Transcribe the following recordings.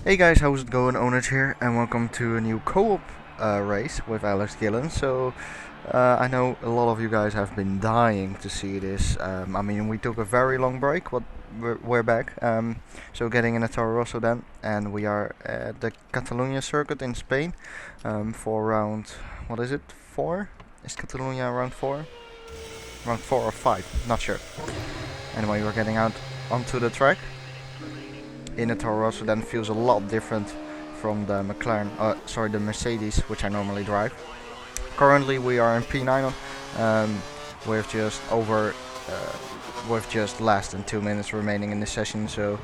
Hey guys, how's it going? Ownage here, and welcome to a new co-op race with Alex Gillon. I know a lot of you guys have been dying to see this. I mean, we took a very long break, but we're back. So getting in a Toro Rosso then, and we are at the Catalunya circuit in Spain for round, what is it, 4? Is Catalunya round 4? Round 4 or 5, not sure. Anyway, we're getting out onto the track. In a Toro Rosso then feels a lot different from the the Mercedes, which I normally drive. Currently we are in P9 with just less than 2 minutes remaining in the session, so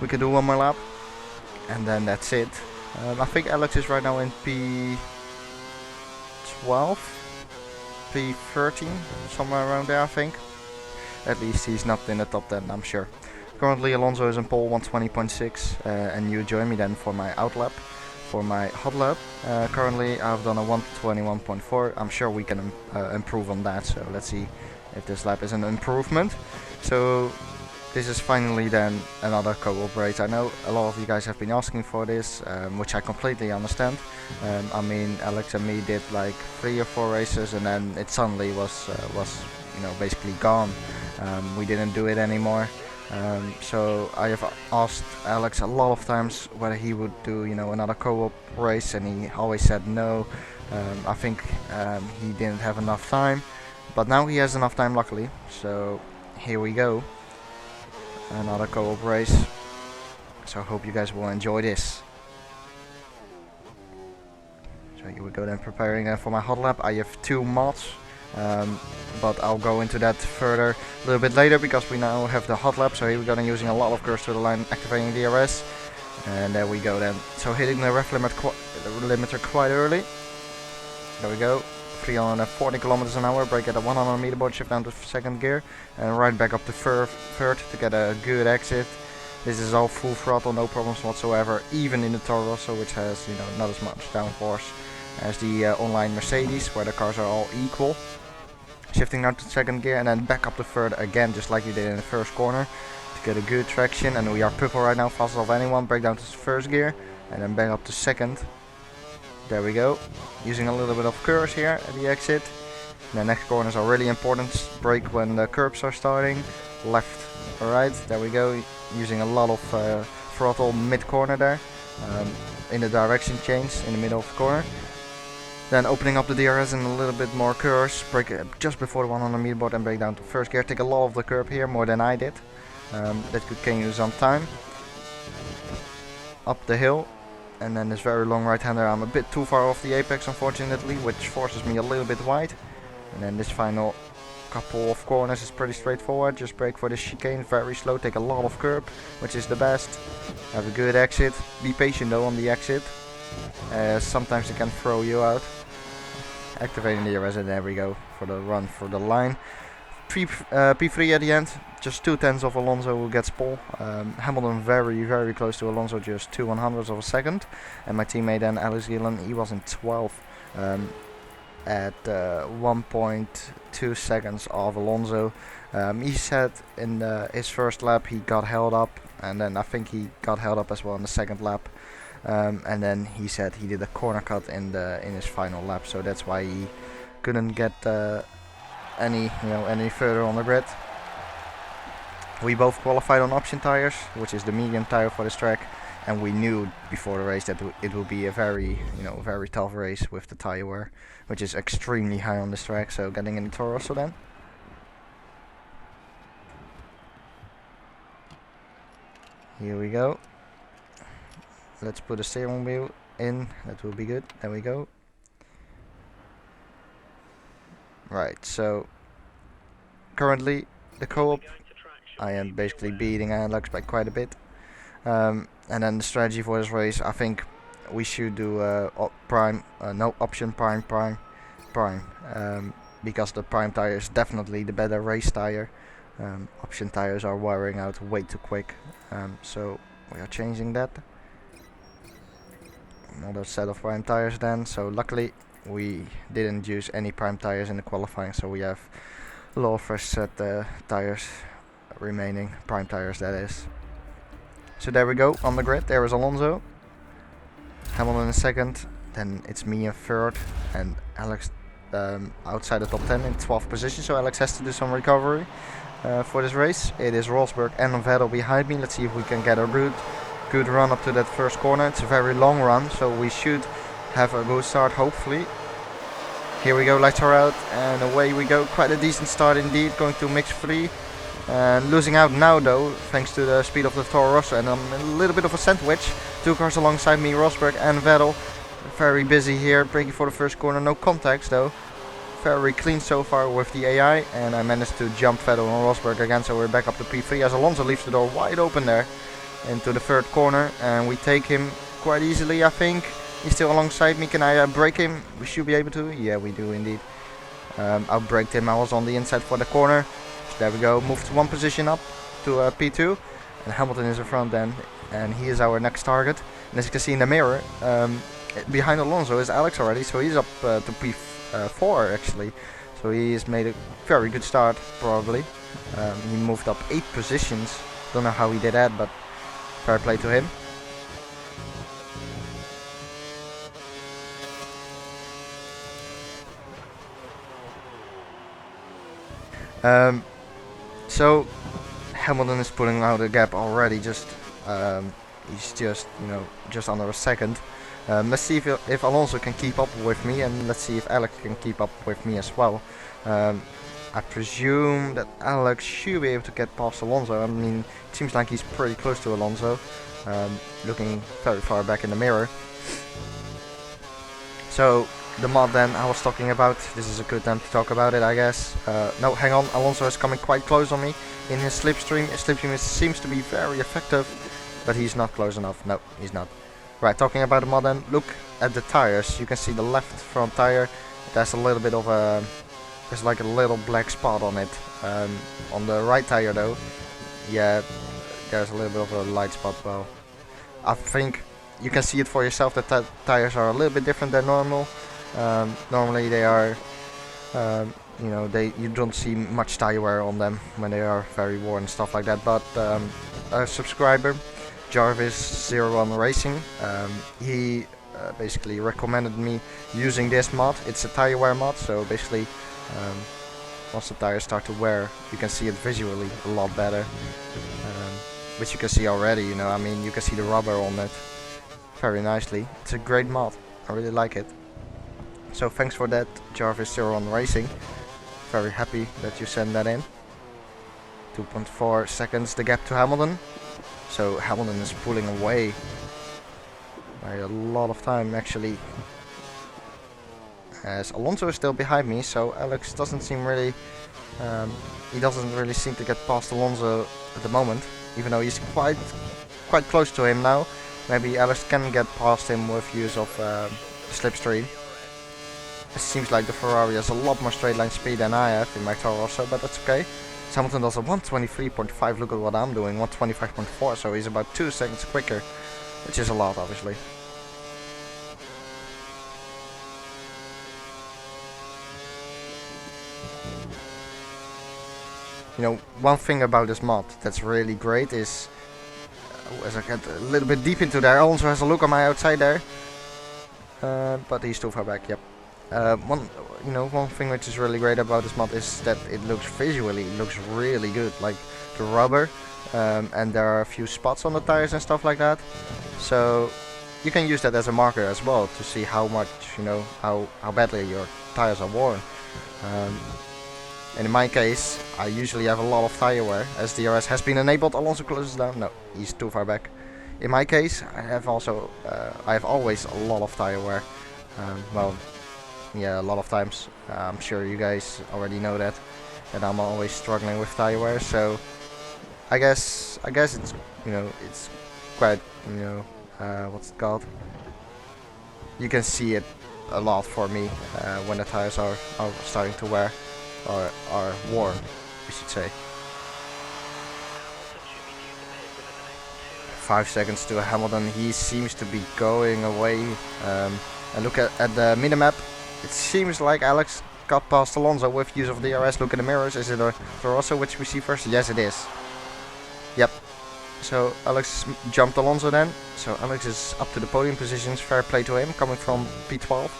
we can do one more lap and then that's it. I think Alex is right now in P12, P13, somewhere around there I think. At least he's not in the top 10, I'm sure. Currently Alonso is in pole 120.6 and you join me then for my out lap, for my hot lap. Currently I've done a 121.4. I'm sure we can improve on that, so let's see if this lap is an improvement. So this is finally then another co-op race. I know a lot of you guys have been asking for this, which I completely understand. I mean, Alex and me did like 3 or 4 races and then it suddenly was basically gone. We didn't do it anymore. So I have asked Alex a lot of times whether he would do another co-op race, and he always said no. I think he didn't have enough time, but now he has enough time luckily, so here we go, another co-op race. So I hope you guys will enjoy this. So here we go then, preparing for my hot lap. I have 2 mods. But I'll go into that further a little bit later because we now have the hot lap. So here we go then, using a lot of curves to the line, activating DRS, and there we go then. So hitting the ref limiter quite early. There we go, 340 kilometers an hour, brake at a 100 meter board, shift down to 2nd gear and right back up to third to get a good exit. This is all full throttle, no problems whatsoever, even in the Toro Rosso, which has not as much downforce as the online Mercedes, where the cars are all equal. Shifting now to 2nd gear and then back up to 3rd again, just like we did in the first corner, to get a good traction. And we are purple right now, fastest of anyone. Brake down to 1st gear and then back up to 2nd. There we go, using a little bit of curves here at the exit. The next corners are really important. Brake when the curbs are starting, left or right. There we go, using a lot of throttle mid corner there, in the direction change in the middle of the corner. Then opening up the DRS and a little bit more curves, brake just before the 100 meter board and brake down to 1st gear. Take a lot of the curb here, more than I did. That could gain you some time. Up the hill, and then this very long right hander. I'm a bit too far off the apex unfortunately, which forces me a little bit wide. And then this final couple of corners is pretty straightforward. Just brake for the chicane, very slow, take a lot of curb, which is the best. Have a good exit. Be patient though on the exit. Sometimes it can throw you out. Activating the DRS and there we go for the run for the line. P3 at the end, just 2/10 of Alonso who gets pole. Hamilton very close to Alonso, just 2/100ths of a second. And my teammate then, Alex Gillon, he was in 12th at 1.2 seconds of Alonso. He said in his first lap he got held up, and then I think he got held up as well in the 2nd lap. And then he said he did a corner cut in his final lap, so that's why he couldn't get any further on the grid. We both qualified on option tires, which is the medium tire for this track, and we knew before the race that it will be a very tough race with the tire wear, which is extremely high on this track. So getting in the Toro Rosso then. Here we go. Let's put the steering wheel in, that will be good. There we go. Right, so currently the co-op, I am basically beating Alex by quite a bit. And then the strategy for this race, I think we should do option prime, because the prime tire is definitely the better race tire. Option tires are wearing out way too quick, so we are changing that. Another set of prime tires then, so luckily we didn't use any prime tires in the qualifying, so we have a lot of fresh set tires remaining, prime tires that is. So there we go on the grid, there is Alonso. Hamilton in second, then it's me in third, and Alex outside the top 10 in 12th position, so Alex has to do some recovery for this race. It is Rosberg and Vettel behind me. Let's see if we can get a good run up to that first corner. It's a very long run, so we should have a good start, hopefully. Here we go, lights are out, and away we go. Quite a decent start indeed, going to mix 3. And losing out now though, thanks to the speed of the Toro Rosso, and I'm a little bit of a sandwich. 2 cars alongside me, Rosberg and Vettel. Very busy here, braking for the first corner, no contacts though. Very clean so far with the AI, and I managed to jump Vettel and Rosberg again, so we're back up to P3 as Alonso leaves the door wide open there into the third corner, and we take him quite easily, I think. He's still alongside me. Can I brake him? We should be able to. Yeah, we do indeed. I braked him. I was on the inside for the corner. There we go, moved 1 position up to P2, and Hamilton is in front then, and he is our next target. And as you can see in the mirror, behind Alonso is Alex already, so he's up to P4 actually. So he has made a very good start, probably. He moved up 8 positions, don't know how he did that, but fair play to him. So Hamilton is pulling out a gap already. He's just just under a second. Let's see if Alonso can keep up with me, and let's see if Alex can keep up with me as well. I presume that Alex should be able to get past Alonso. I mean, it seems like he's pretty close to Alonso, looking very far back in the mirror. So the mod then I was talking about, this is a good time to talk about it, I guess. No, hang on, Alonso is coming quite close on me in his slipstream. His slipstream seems to be very effective, but he's not close enough. No, he's not. Right, talking about the mod then, look at the tires. You can see the left front tire, there's a little bit of a, there's like a little black spot on it. On the right tire though, yeah, there's a little bit of a light spot. Well, I think you can see it for yourself that tires are a little bit different than normal. Normally they are, you don't see much tire wear on them when they are very worn and stuff like that. But a subscriber, Jarvis01 Racing, he basically recommended me using this mod. It's a tire wear mod, so basically once the tires start to wear, you can see it visually a lot better, which you can see already. I mean, you can see the rubber on it very nicely. It's a great mod, I really like it. So thanks for that, Jarvis01 Racing. Very happy that you sent that in. 2.4 seconds the gap to Hamilton. So Hamilton is pulling away by a lot of time actually. As Alonso is still behind me, so Alex doesn't seem really, he doesn't really seem to get past Alonso at the moment, even though he's quite close to him now. Maybe Alex can get past him with use of slipstream. It seems like the Ferrari has a lot more straight line speed than I have in my Toro Rosso, but that's okay. Hamilton does a 123.5, look at what I'm doing, 125.4, so he's about 2 seconds quicker, which is a lot obviously. One thing about this mod that's really great is, as I get a little bit deep into there, Alonso has a look on my outside there, but he's too far back. Yep. One thing which is really great about this mod is that it looks really good, like the rubber, and there are a few spots on the tires and stuff like that. So you can use that as a marker as well to see how much, how badly your tires are worn. And in my case, I usually have a lot of tire wear. As DRS has been enabled, Alonso closes down. No, he's too far back. In my case, I have always a lot of tire wear. Yeah, a lot of times. I'm sure you guys already know that I'm always struggling with tire wear. So I guess it's it's quite what's it called? You can see it a lot for me when the tires are starting to wear. Or are worn, we should say. 5 seconds to Hamilton. He seems to be going away. And look at the minimap. It seems like Alex got past Alonso with use of DRS. Look at the mirrors. Is it a Rosso which we see first? Yes, it is. Yep. So Alex jumped Alonso then. So Alex is up to the podium positions. Fair play to him, coming from P12.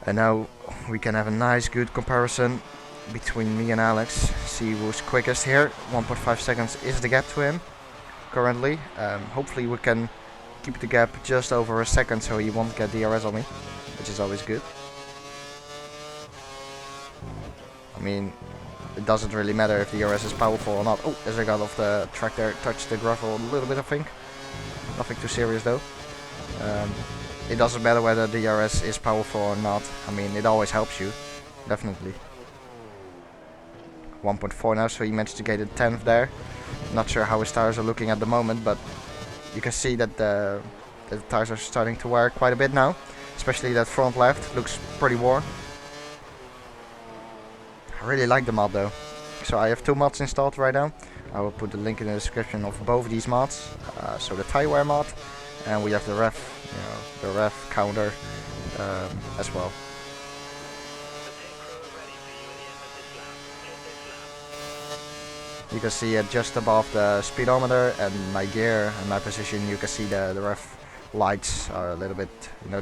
And now we can have a nice, good comparison between me and Alex. See who's quickest here. 1.5 seconds is the gap to him currently. Hopefully we can keep the gap just over a second, so he won't get DRS on me, which is always good. I mean, it doesn't really matter if the DRS is powerful or not. Oh, as I got off the track there, touched the gravel a little bit, I think. Nothing too serious though. It doesn't matter whether the DRS is powerful or not. I mean, it always helps you, definitely. 1.4 now, so he managed to get a 10th there. Not sure how his tires are looking at the moment, but you can see that the tires are starting to wear quite a bit now. Especially that front left looks pretty worn. I really like the mod though. So I have 2 mods installed right now. I will put the link in the description of both these mods. So the tire wear mod, and we have the ref, the ref counter as well. You can see it just above the speedometer and my gear and my position. You can see the ref lights are a little bit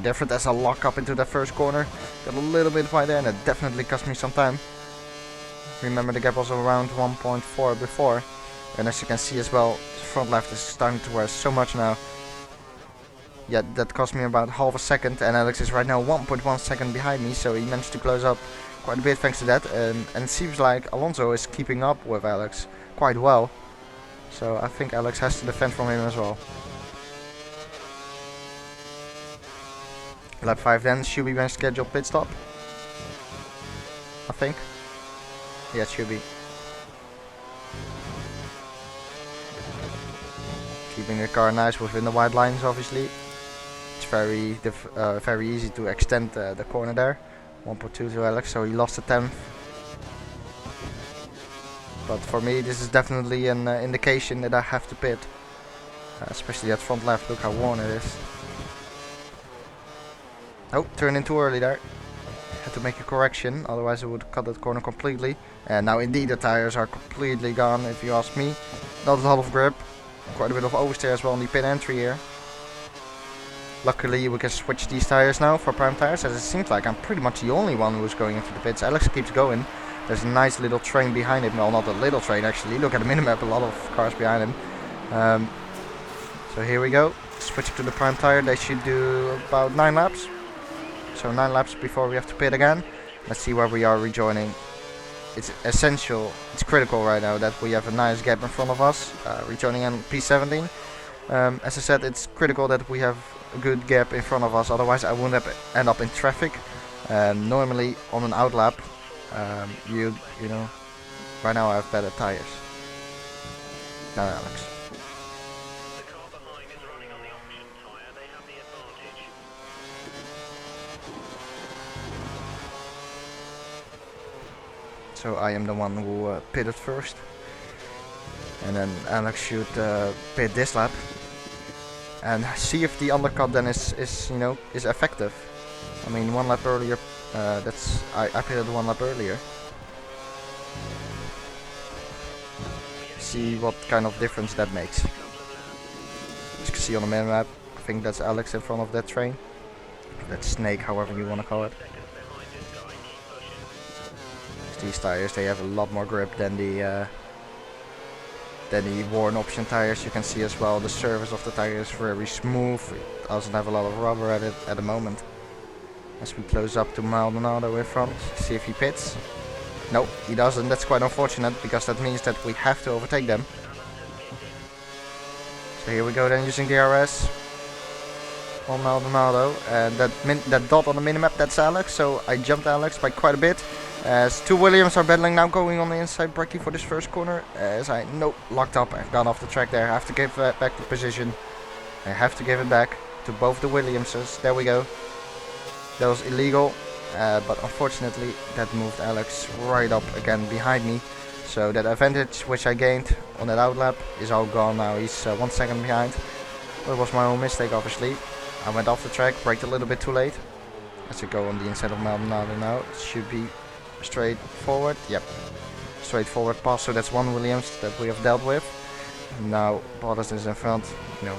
different as I lock up into the first corner. Got a little bit wide there, and it definitely cost me some time. Remember, the gap was around 1.4 before, and as you can see as well, the front left is starting to wear so much now. Yeah, that cost me about half a second, and Alex is right now 1.1 second behind me, so he managed to close up quite a bit thanks to that. And it seems like Alonso is keeping up with Alex quite well, so I think Alex has to defend from him as well. Lap 5 then, should be my scheduled pit stop, I think. Yeah, it should be. Keeping the car nice within the white lines, obviously. It's very easy to extend the corner there. 1.2 to Alex, so he lost a 10th. But for me, this is definitely an indication that I have to pit. Especially that front left, look how worn it is. Oh, turned in too early there. Had to make a correction, otherwise I would cut that corner completely. And now indeed the tires are completely gone, if you ask me. Not a lot of grip. Quite a bit of oversteer as well on the pit entry here. Luckily we can switch these tires now for prime tires, as it seems like I'm pretty much the only one who's going into the pits. Alex keeps going. There's a nice little train behind him. Well, not a little train actually. Look at the minimap, a lot of cars behind him. So here we go. Switching to the prime tire. They should do about 9 laps. So 9 laps before we have to pit again. Let's see where we are rejoining. It's essential, it's critical right now that we have a nice gap in front of us. Rejoining in P17. As I said, it's critical that we have a good gap in front of us, otherwise I wouldn't end up in traffic. Normally on an outlap, you know, right now I have better tires. Now Alex. So I am the one who pitted first, and then Alex should pit this lap and see if the undercut then is effective. I mean, 1 lap earlier, I pitted 1 lap earlier. See what kind of difference that makes. As you can see on the minimap, I think that's Alex in front of that train, that snake, however you want to call it. These tires, they have a lot more grip than the worn option tires. You can see as well the surface of the tire is very smooth. It doesn't have a lot of rubber at it at the moment. As we close up to Maldonado in front, see if he pits. No, he doesn't. That's quite unfortunate, because that means that we have to overtake them. So here we go then, using DRS on Maldonado, and that dot on the minimap, that's Alex. So I jumped Alex by quite a bit. As 2 Williams are battling now, going on the inside braking for this first corner. As I locked up and gone off the track there. I have to give back the position. I have to give it back to both the Williamses. There we go. That was illegal, but unfortunately that moved Alex right up again behind me. So that advantage which I gained on that outlap is all gone now. He's 1 second behind. Well, it was my own mistake, obviously. I went off the track, braked a little bit too late. As we go on the inside of Maldonado now, it should be straight forward. Yep, straight forward pass. So that's 1 Williams that we have dealt with. Now Bottas is in front. You know,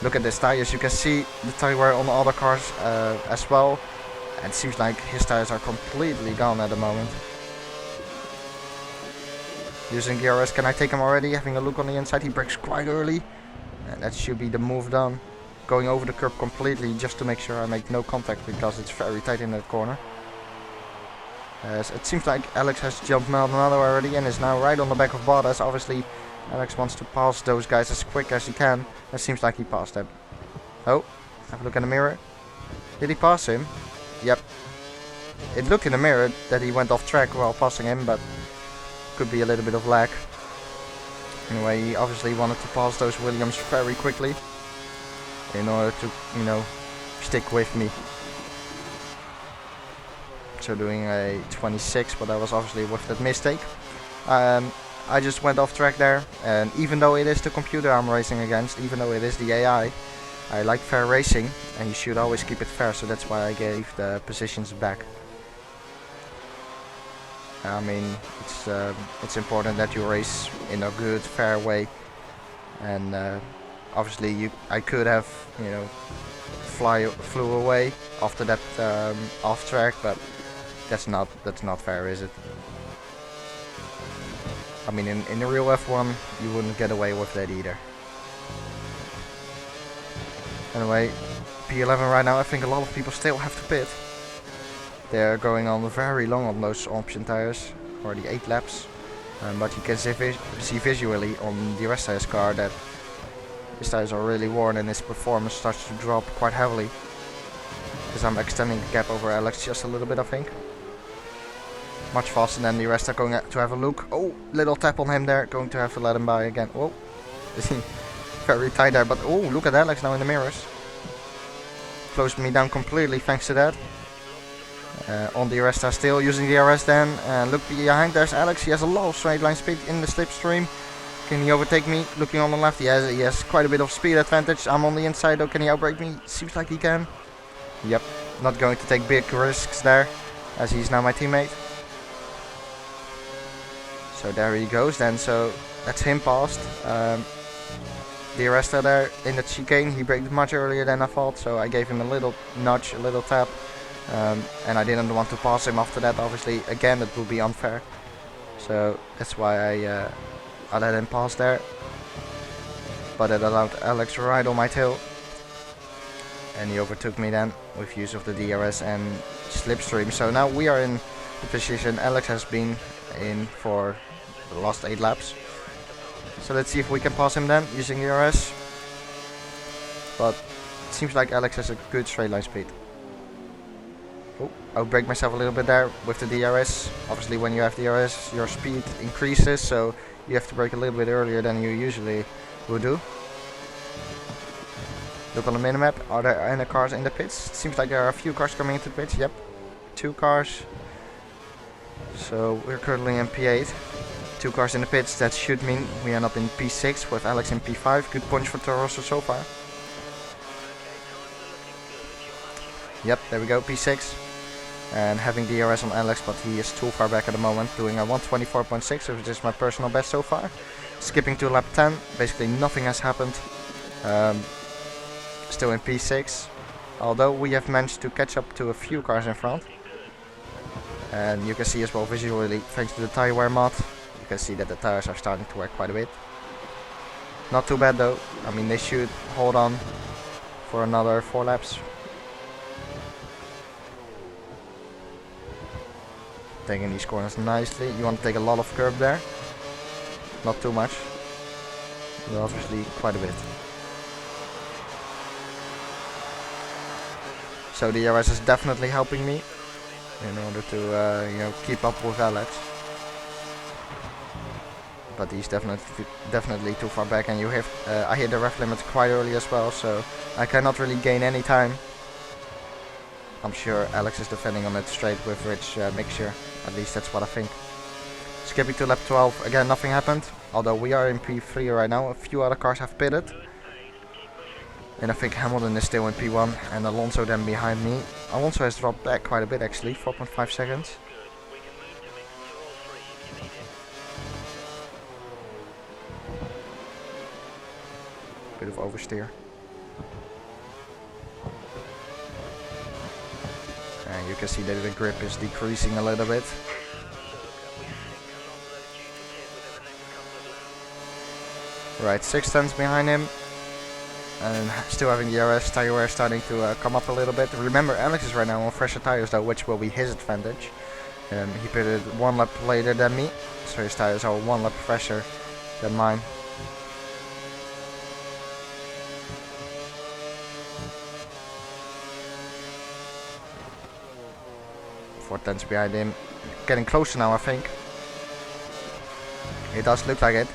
look at his tires. You can see the tire wear on the other cars as well. And it seems like his tires are completely gone at the moment. Using DRS, can I take him already? Having a look on the inside, he brakes quite early. And that should be the move done. Going over the curb completely just to make sure I make no contact because it's very tight in that corner. It seems like Alex has jumped Maldonado already and is now right on the back of Bottas. Obviously, Alex wants to pass those guys as quick as he can. It seems like he passed them. Oh, have a look in the mirror. Did he pass him? Yep. It looked in the mirror that he went off track while passing him, but could be a little bit of lag. Anyway, he obviously wanted to pass those Williams very quickly in order to, you know, stick with me. So doing a 26, but that was obviously with that mistake. I just went off track there, and even though it is the computer I'm racing against, even though it is the AI, I like fair racing, and you should always keep it fair, so that's why I gave the positions back. I mean, it's important that you race in a good, fair way, and obviously I could have, you know, flew away after that off track, but that's not fair, is it? I mean, in the real F1, you wouldn't get away with that either. Anyway, P11 right now. I think a lot of people still have to pit. They're going on very long on those option tires, already 8 laps. But you can see visually on the rest of his car that his tires are really worn and his performance starts to drop quite heavily. Because I'm extending the gap over Alex just a little bit, I think. Much faster than the rest are going to have a look. Oh, little tap on him there. Going to have to let him by again. Whoa. Very tight there. But oh, look at Alex now in the mirrors. Closed me down completely thanks to that. On the rest are still using the DRS then. Look behind, there's Alex. He has a lot of straight line speed in the slipstream. Can he overtake me? Looking on the left, he has quite a bit of speed advantage. I'm on the inside though. Can he outbrake me? Seems like he can. Yep. Not going to take big risks there, as he's now my teammate. So there he goes then, so that's him passed. The rest are there in the chicane. He braked much earlier than I thought, so I gave him a little nudge, a little tap. And I didn't want to pass him after that, obviously. Again, that would be unfair. So that's why I let him pass there. But it allowed Alex right on my tail. And he overtook me then with use of the DRS and slipstream. So now we are in the position Alex has been in for the last 8 laps. So let's see if we can pass him then using DRS. But it seems like Alex has a good straight line speed. Oh, I'll brake myself a little bit there with the DRS. Obviously when you have DRS your speed increases, so you have to brake a little bit earlier than you usually would do. Look on the minimap, are there any cars in the pits? It seems like there are a few cars coming into the pits, yep. 2 cars. So we're currently in P8. 2 cars in the pits, that should mean we end up in P6 with Alex in P5. Good points for Toro Rosso so far. Yep, there we go, P6. And having DRS on Alex, but he is too far back at the moment, doing a 124.6, which is my personal best so far. Skipping to lap 10, basically nothing has happened. Still in P6, although we have managed to catch up to a few cars in front. And you can see as well visually, thanks to the tire wear mod, you can see that the tires are starting to wear quite a bit. Not too bad though, I mean they should hold on for another 4 laps. Taking these corners nicely. You want to take a lot of curb there. Not too much, but obviously quite a bit. So the DRS is definitely helping me in order to you know, keep up with Alex. But he's definitely too far back, and you have I hit the ref limit quite early as well, so I cannot really gain any time. I'm sure Alex is defending on it straight with rich mixture, at least that's what I think. Skipping to lap 12, again nothing happened, although we are in P3 right now, a few other cars have pitted. And I think Hamilton is still in P1 and Alonso then behind me. Alonso has dropped back quite a bit actually, 4.5 seconds. Bit of oversteer. And you can see that the grip is decreasing a little bit. Right, 6 tenths behind him. And still having the RS tire wear starting to come up a little bit. Remember, Alex is right now on fresher tires though, which will be his advantage. He pitted 1 lap later than me, so his tires are 1 lap fresher than mine. Four tenths behind him. Getting closer now, I think. It does look like it.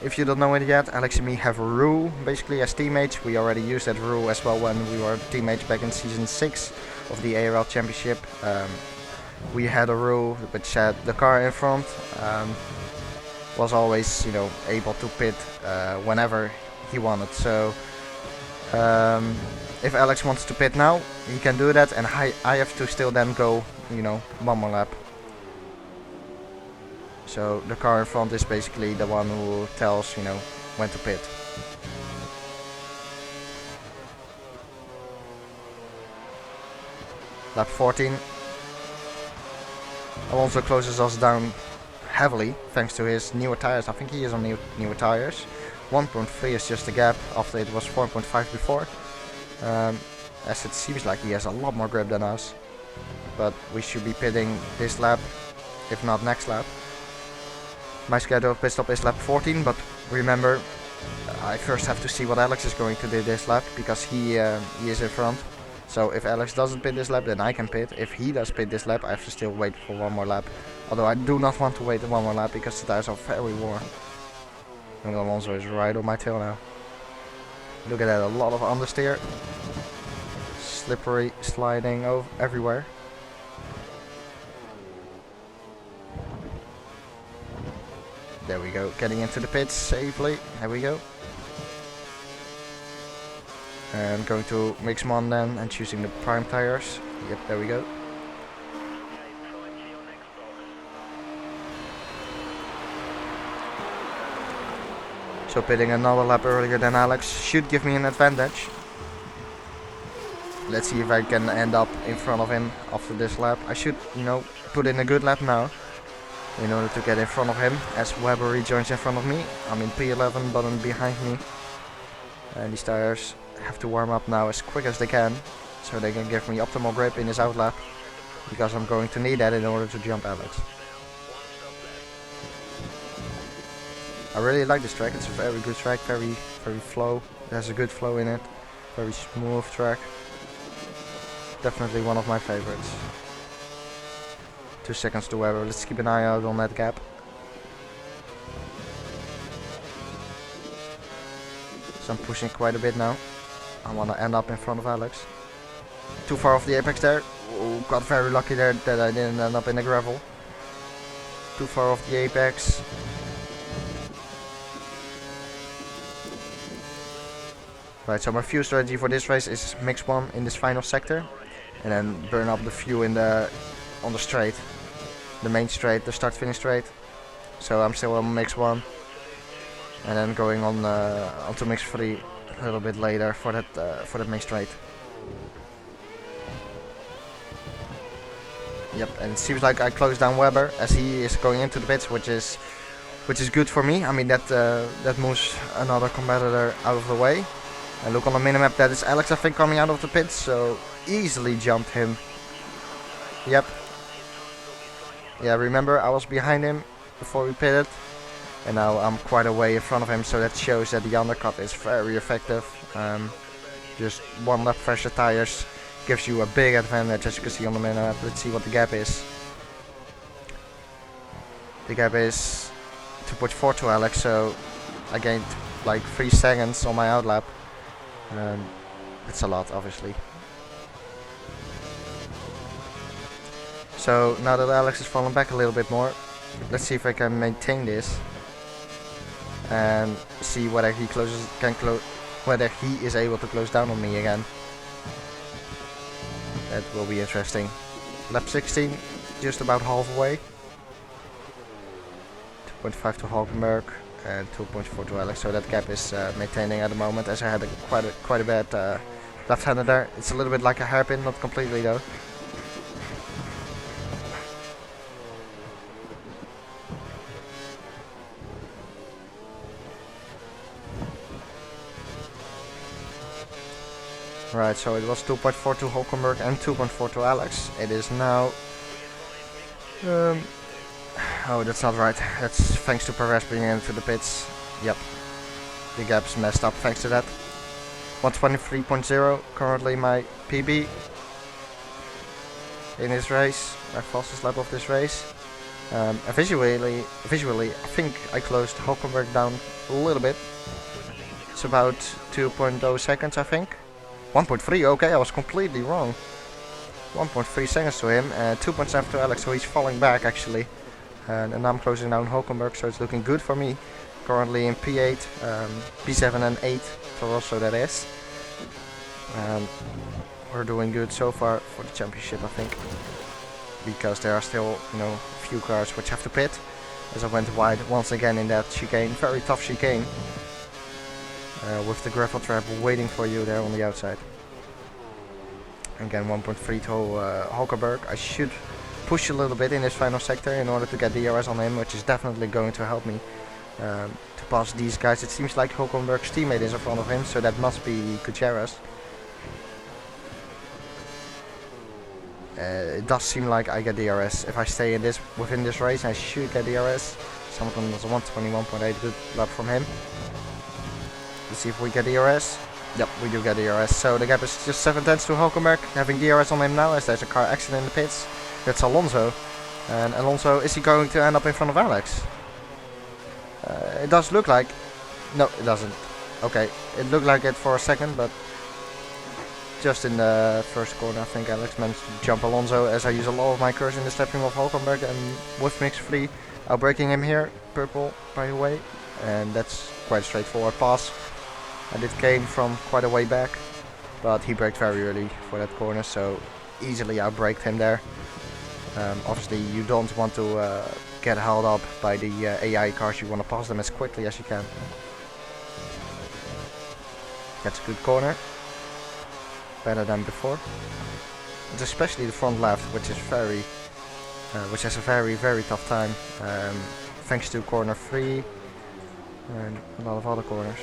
If you don't know it yet, Alex and me have a rule basically as teammates. We already used that rule as well when we were teammates back in season 6 of the ARL Championship. We had a rule which said the car in front was always, you know, able to pit whenever he wanted. So if Alex wants to pit now, he can do that, and I have to still then go, you know, 1 more lap. So the car in front is basically the one who tells, you know, when to pit. Lap 14. Alonso closes us down heavily thanks to his newer tires. I think he is on newer tires. 1.3 is just a gap after it was 4.5 before. As it seems like he has a lot more grip than us. But we should be pitting this lap, if not next lap. My scheduled pit stop is lap 14, but remember, I first have to see what Alex is going to do this lap, because he is in front. So if Alex doesn't pit this lap, then I can pit. If he does pit this lap, I have to still wait for 1 more lap. Although I do not want to wait 1 more lap because the tires are very warm. And Alonso is right on my tail now. Look at that, a lot of understeer. Slippery, sliding over everywhere. There we go, getting into the pits safely. There we go. And going to mix 1 then and choosing the prime tires. Yep, there we go. So pitting another lap earlier than Alex should give me an advantage. Let's see if I can end up in front of him after this lap. I should, you know, put in a good lap now in order to get in front of him, as Webber rejoins in front of me. I'm in P11, button behind me. And these tires have to warm up now as quick as they can, so they can give me optimal grip in this outlap, because I'm going to need that in order to jump Alex. I really like this track. It's a very good track, very flow. It has a good flow in it, very smooth track. Definitely one of my favorites. 2 seconds to Webber. Let's keep an eye out on that gap. So I'm pushing quite a bit now. I want to end up in front of Alex. Too far off the apex there. Oh, got very lucky there that I didn't end up in the gravel. Too far off the apex. Right, so my fuel strategy for this race is mix 1 in this final sector, and then burn up the fuel in on the straight, the main straight, the start-finish straight. So I'm still on mix 1, and then going on onto mix 3 a little bit later for that main straight. Yep, and it seems like I closed down Webber as he is going into the pits, which is good for me. I mean that moves another competitor out of the way. And look on the minimap, that is Alex, I think, coming out of the pits, so easily jumped him. Yep. Yeah, remember I was behind him before we pitted, and now I'm quite a way in front of him, so that shows that the undercut is very effective. Just 1 lap fresher tires gives you a big advantage, as you can see on the minimap. Let's see what the gap is. The gap is 2.4 to Alex, so I gained like 3 seconds on my outlap. It's a lot, obviously. So now that Alex has fallen back a little bit more, let's see if I can maintain this and see whether he whether he is able to close down on me again. That will be interesting. Lap 16, just about halfway. 2.5 to Hulkenberg, and 2.4 to Alex, so that gap is maintaining at the moment, as I had quite a bad left-hander there. It's a little bit like a hairpin, not completely though. Right, so it was 2.4 to Hulkenberg and 2.4 to Alex. It is now... oh, that's not right. That's thanks to Perez being into the pits. Yep. The gap's messed up thanks to that. 123.0, currently my PB in this race. My fastest lap of this race. And visually, I think I closed Hulkenberg down a little bit. It's about 2.0 seconds, I think. 1.3, okay, I was completely wrong. 1.3 seconds to him, 2.7 to Alex, so he's falling back actually. And I'm closing down Hulkenberg, so it's looking good for me. Currently in P8, P7 and 8 for also that is. We're doing good so far for the championship, I think. Because there are still, you know, a few cars which have to pit. As I went wide once again in that chicane, very tough chicane. With the gravel trap waiting for you there on the outside. Again, 1.3 to Hulkenberg. I should push a little bit in this final sector in order to get DRS on him, which is definitely going to help me to pass these guys. It seems like Hulkenberg's teammate is in front of him, so that must be Gutierrez. It does seem like I get DRS. If I stay in within this race, I should get DRS. Someone was 121.8, good lap from him. Let's see if we get DRS. Yep, we do get DRS. So the gap is just 7 tenths to Hulkenberg. Having DRS on him now as there's a car accident in the pits. That's Alonso. And Alonso, is he going to end up in front of Alex? It does look like... No, it doesn't. Okay, it looked like it for a second, but... Just in the first corner, I think Alex managed to jump Alonso, as I use a lot of my curves in the stepping of Hulkenberg, and with mix free, outbraking him here. Purple, by the way. And that's quite a straightforward pass. And it came from quite a way back, but he braked very early for that corner, so easily outbraked him there. Obviously you don't want to get held up by the AI cars, you want to pass them as quickly as you can. That's a good corner, better than before. It's especially the front left, which is which has a very tough time, thanks to corner 3 and a lot of other corners.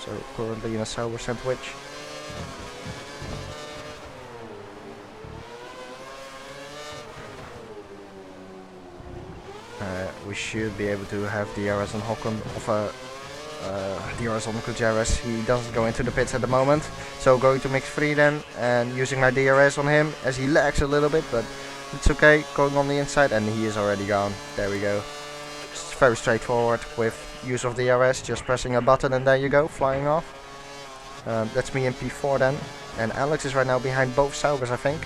So currently in a sour sandwich. We should be able to have DRS on DRS on Gutierrez. He doesn't go into the pits at the moment. So going to mix free then and using my DRS on him as he lags a little bit, but it's okay. Going on the inside and he is already gone. There we go. It's very straightforward with use of DRS, just pressing a button and there you go, flying off. That's me in P4 then, and Alex is right now behind both Saubers, I think.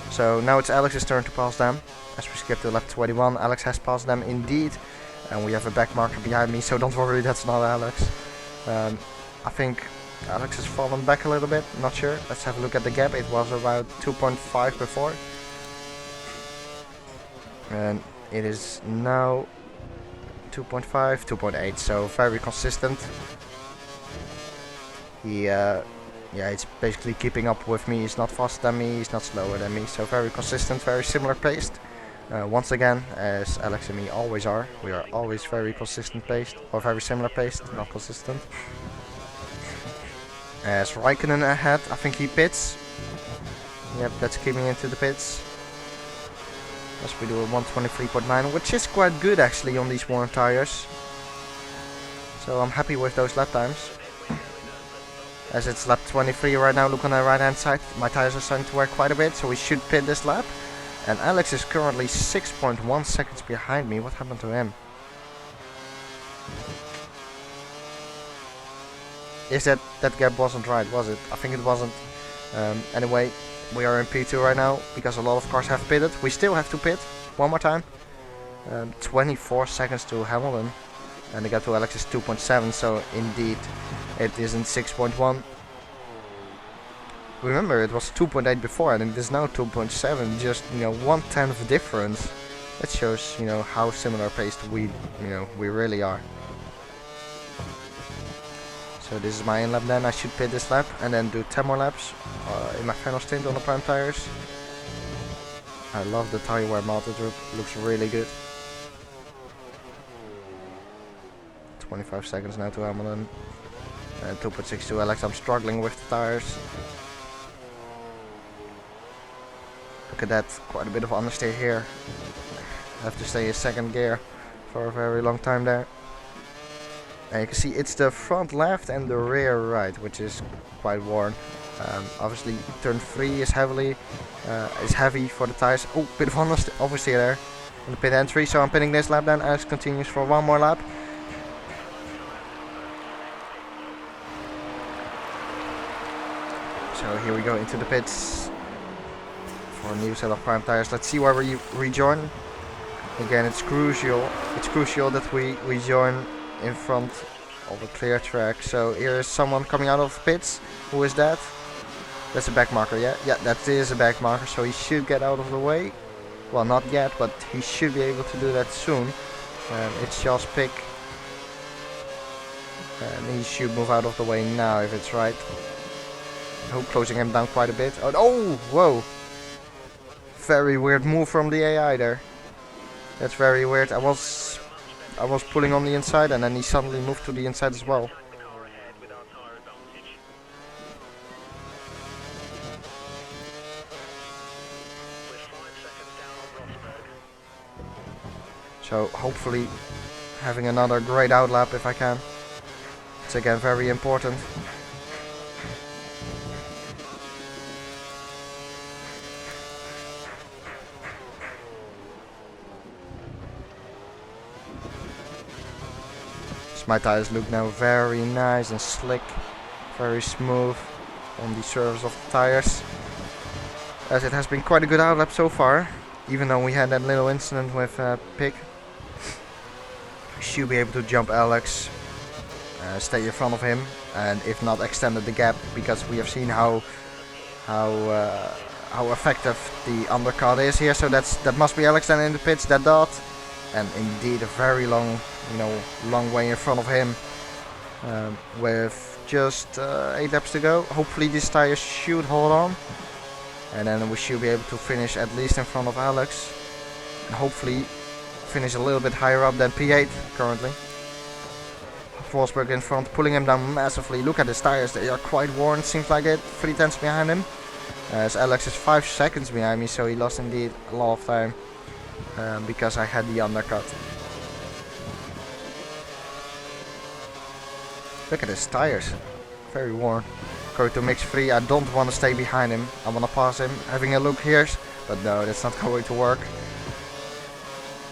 So now it's Alex's turn to pass them. As we skip to lap 21, Alex has passed them indeed, and we have a back marker behind me, so don't worry, that's not Alex. I think Alex has fallen back a little bit, not sure. Let's have a look at the gap. It was about 2.5 before, and it is now 2.5, 2.8, so very consistent. It's basically keeping up with me. He's not faster than me, he's not slower than me, so very consistent, very similar paced. Once again, as Alex and me always are, we are always very consistent paced, or very similar paced, not consistent. As Raikkonen ahead, I think he pits. Yep, that's keeping into the pits. As we do a 123.9, which is quite good actually on these worn tires. So I'm happy with those lap times. As it's lap 23 right now, look on the right hand side, my tires are starting to wear quite a bit, so we should pit this lap. And Alex is currently 6.1 seconds behind me. What happened to him? Is that gap wasn't right, was it? I think it wasn't. Anyway, we are in P2 right now, because a lot of cars have pitted. We still have to pit, one more time. 24 seconds to Hamilton. And the gap to Alex is 2.7, so indeed it isn't 6.1. remember it was 2.8 before and it is now 2.7, just, you know, 1/10 difference. That shows, you know, how similar paced we really are. So this is my in lap then. I should pit this lap and then do 10 more laps in my final stint on the prime tires. I love the tire wear mod, it looks really good. 25 seconds now to Hamilton. And 2.6 to Alex. I'm struggling with the tires. Look at that, quite a bit of understeer here. I have to stay in second gear for a very long time there. And you can see it's the front left and the rear right, which is quite worn. Obviously turn 3 is heavy for the tires. Oh, bit of oversteer there in the pit entry. So I'm pitting this lap then. Alex continues for one more lap. So here we go into the pits for a new set of prime tires. Let's see where we rejoin. Again, it's crucial that we rejoin in front of a clear track. So here is someone coming out of the pits. Who is that? That's a back marker, yeah? Yeah, that is a back marker, so he should get out of the way. Well, not yet, but he should be able to do that soon. It's Charles Pick. And he should move out of the way now if it's right. Oh, closing him down quite a bit. Oh, whoa. Very weird move from the AI there. That's very weird. I was pulling on the inside and then he suddenly moved to the inside as well. So hopefully having another great outlap if I can. It's again very important. My tires look now very nice and slick, very smooth on the surface of the tires. As it has been quite a good outlap so far, even though we had that little incident with Pick. We should be able to jump Alex, stay in front of him, and if not extended the gap, because we have seen how effective the undercut is here. So that must be Alex then in the pits, that dot. And indeed a very long way in front of him, with just 8 laps to go. Hopefully these tires should hold on, and then we should be able to finish at least in front of Alex, and hopefully finish a little bit higher up than P8 currently. Forsberg in front, pulling him down massively. Look at his tires, they are quite worn, seems like it. 3/10 behind him, as Alex is 5 seconds behind me, so he lost indeed a lot of time. Because I had the undercut. Look at his tires, very worn. Going to mix 3, I don't want to stay behind him, I want to pass him. Having a look here, but no, that's not going to work.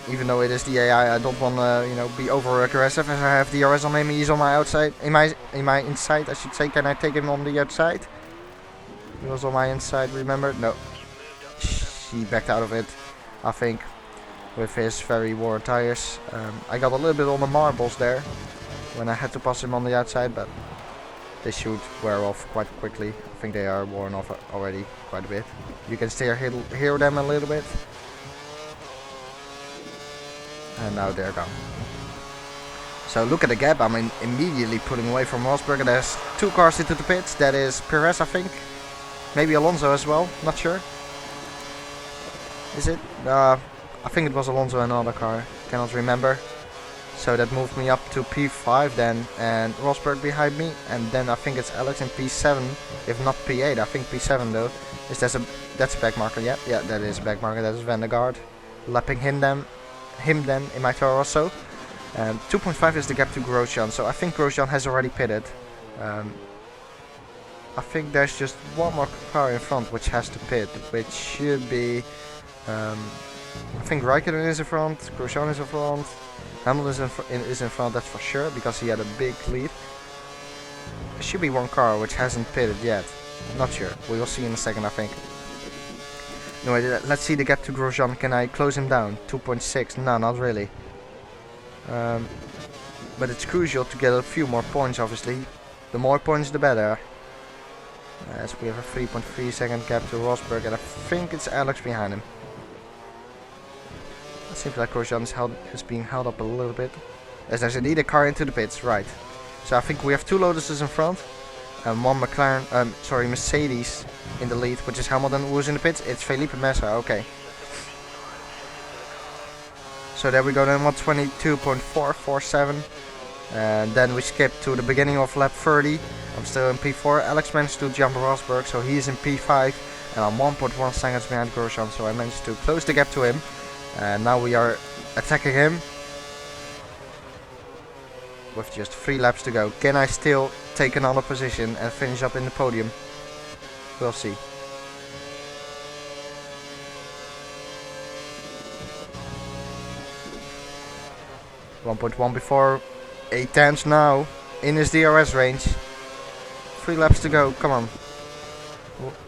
Even though it is the AI, I don't want to be over aggressive, as I have DRS on him. He's on my outside, in my inside I should say. Can I take him on the outside? He was on my inside, remember? No, he backed out of it, I think, with his very worn tires. I got a little bit on the marbles there when I had to pass him on the outside, but they should wear off quite quickly. I think they are worn off already quite a bit. You can still hear them a little bit. And now they're gone. So look at the gap, I'm immediately pulling away from Rosberg. There's 2 cars into the pits, that is Perez I think. Maybe Alonso as well, not sure. Is it? I think it was Alonso and another car, cannot remember. So that moved me up to P5 then, and Rosberg behind me, and then I think it's Alex in P7, if not P8. I think P7 though. That's a back marker, yeah, that is a back marker. That is Vandergaard, lapping him then in my Toro Rosso. 2.5 is the gap to Grosjean, so I think Grosjean has already pitted. I think there's just one more car in front which has to pit, which should be, I think Raikkonen is in front, Grosjean is in front, Hamilton is in front, that's for sure, because he had a big lead. There should be one car which hasn't pitted yet, not sure, we will see in a second I think. Anyway, let's see the gap to Grosjean. Can I close him down? 2.6, no, not really. But it's crucial to get a few more points obviously, the more points the better. as we have a 3.3 second gap to Rosberg, and I think it's Alex behind him. It seems like Grosjean is being held up a little bit, as there's indeed a car into the pits, right. So I think we have 2 Lotuses in front, and 1 Mercedes in the lead, which is Hamilton. Who's in the pits? It's Felipe Massa, okay. So there we go then, 122.447. And then we skip to the beginning of lap 30. I'm still in P4. Alex managed to jump Rosberg, so he's in P5. And I'm 1.1 seconds behind Grosjean, so I managed to close the gap to him. And now we are attacking him with just 3 laps to go. Can I still take another position and finish up in the podium? We'll see. .1 before, 8 tenths now in his DRS range. 3 laps to go, come on.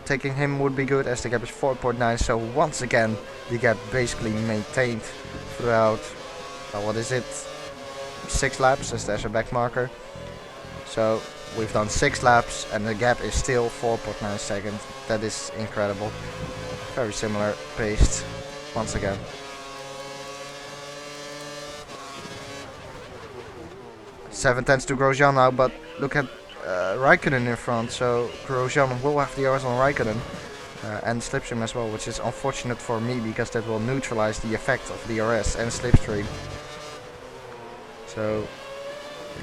Taking him would be good, as the gap is 4.9, so once again the gap basically maintained throughout, what is it, 6 laps, as there's a back marker. So we've done 6 laps and the gap is still 4.9 seconds. That is incredible. Very similar paced once again. Seven tenths to Grosjean now, but look at Raikkonen in front, so Grosjean will have the DRS on Raikkonen and slipstream as well, which is unfortunate for me because that will neutralize the effect of DRS and slipstream. So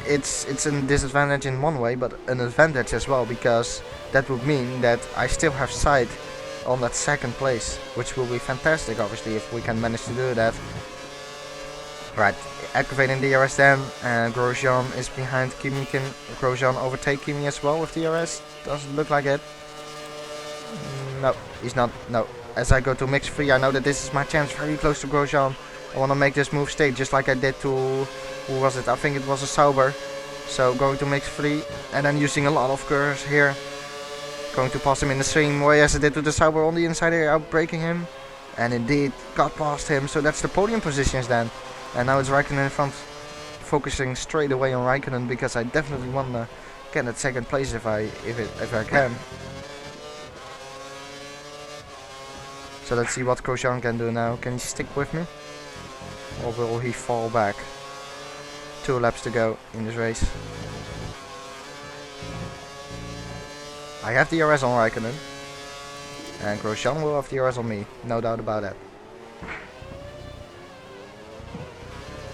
it's a disadvantage in one way, but an advantage as well, because that would mean that I still have sight on that second place, which will be fantastic obviously if we can manage to do that. Right, activating DRS then, and Grosjean is behind Kimi. Can Grosjean overtake Kimi as well with DRS? Doesn't look like it. No, he's not. No. As I go to mix 3, I know that this is my chance, very close to Grosjean. I want to make this move stay, just like I did to, who was it? I think it was a Sauber. So going to mix 3, and then using a lot of curves here. Going to pass him in the same way as I did to the Sauber on the inside here, outbraking him. And indeed, got past him, so that's the podium positions then. And now it's Raikkonen in front, focusing straight away on Raikkonen, because I definitely want to get that second place if I can. So let's see what Grosjean can do now. Can he stick with me, or will he fall back? 2 laps to go in this race. I have the DRS on Raikkonen, and Grosjean will have the DRS on me, no doubt about that.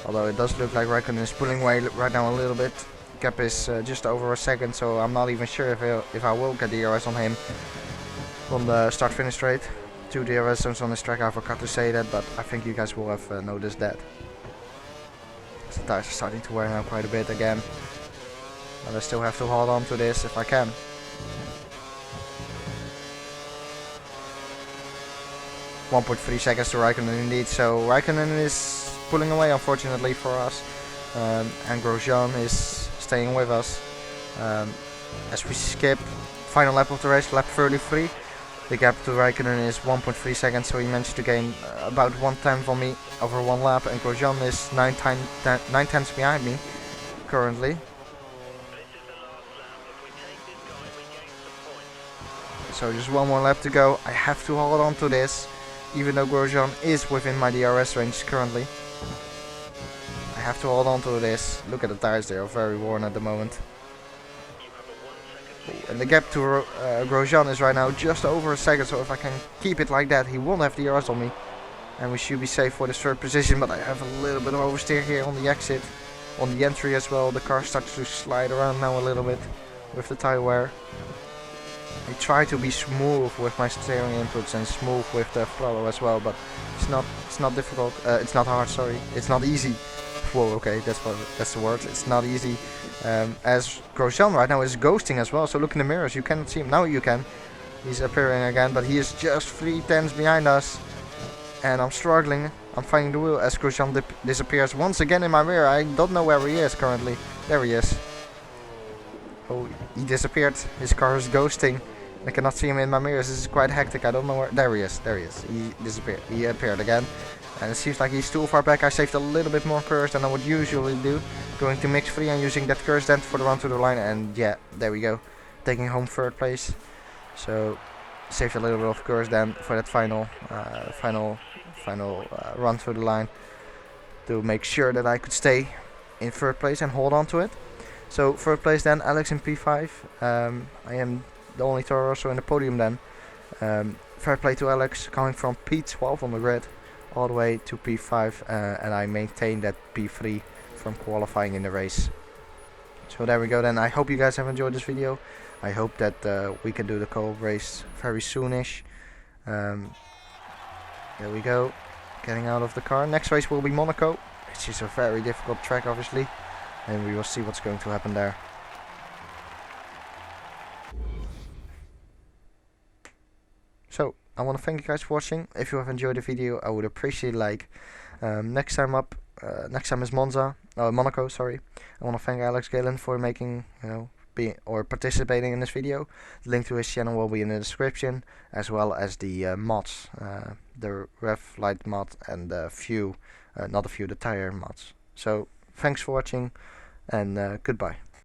Although it does look like Raikkonen is pulling away right now a little bit. Gap is just over a second, so I'm not even sure if I will get the DRS on him on the start-finish straight. 2 DRS zones on this track, I forgot to say that, but I think you guys will have noticed that. The tires are starting to wear now quite a bit again, but I still have to hold on to this if I can. .3 seconds to Raikkonen indeed, so Raikkonen is pulling away unfortunately for us, and Grosjean is staying with us. As we skip final lap of the race, lap 33, the gap to Raikkonen is 1.3 seconds, so he managed to gain about 1/10 on me over 1 lap, and Grosjean is 9 tenths behind me currently. So just 1 more lap to go. I have to hold on to this, even though Grosjean is within my DRS range currently. I have to hold on to this. Look at the tires, they are very worn at the moment. And the gap to Grosjean is right now just over a second, so if I can keep it like that, he won't have DRS on me. And we should be safe for the 3rd position, but I have a little bit of oversteer here on the exit. On the entry as well, the car starts to slide around now a little bit with the tire wear. I try to be smooth with my steering inputs and smooth with the throttle as well, but it's not difficult. It's not hard. Sorry, it's not easy. Whoa, okay, that's the word. It's not easy. As Grosjean right now is ghosting as well. So look in the mirrors. You cannot see him now. You can. He's appearing again, but he is just 3 tenths behind us, and I'm struggling. I'm finding the wheel as Grosjean disappears once again in my mirror. I don't know where he is currently. There he is. Oh, he disappeared. His car is ghosting. I cannot see him in my mirrors. This is quite hectic. I don't know where. There he is. There he is. He disappeared. He appeared again. And it seems like he's too far back. I saved a little bit more curves than I would usually do. Going to mix 3 and using that curse dent for the run to the line. And yeah, there we go. Taking home 3rd place. So saved a little bit of course then for that final run through the line to make sure that I could stay in third place and hold on to it. So third place then, Alex in P5. I am the only Toro in the podium then. Fair play to Alex, coming from P12 on the grid all the way to P5, and I maintained that P3 from qualifying in the race. So there we go then. I hope you guys have enjoyed this video. I hope that we can do the co-op race very soonish. Here we go, getting out of the car. Next race will be Monaco, which is a very difficult track obviously, and we will see what's going to happen there. So I want to thank you guys for watching. If you have enjoyed the video, I would appreciate a like. Next time is Monaco. Sorry. I want to thank Alex Gillon for making, participating in this video. The link to his channel will be in the description, as well as the mods, the rev light mod and the tire mods. So thanks for watching, and goodbye.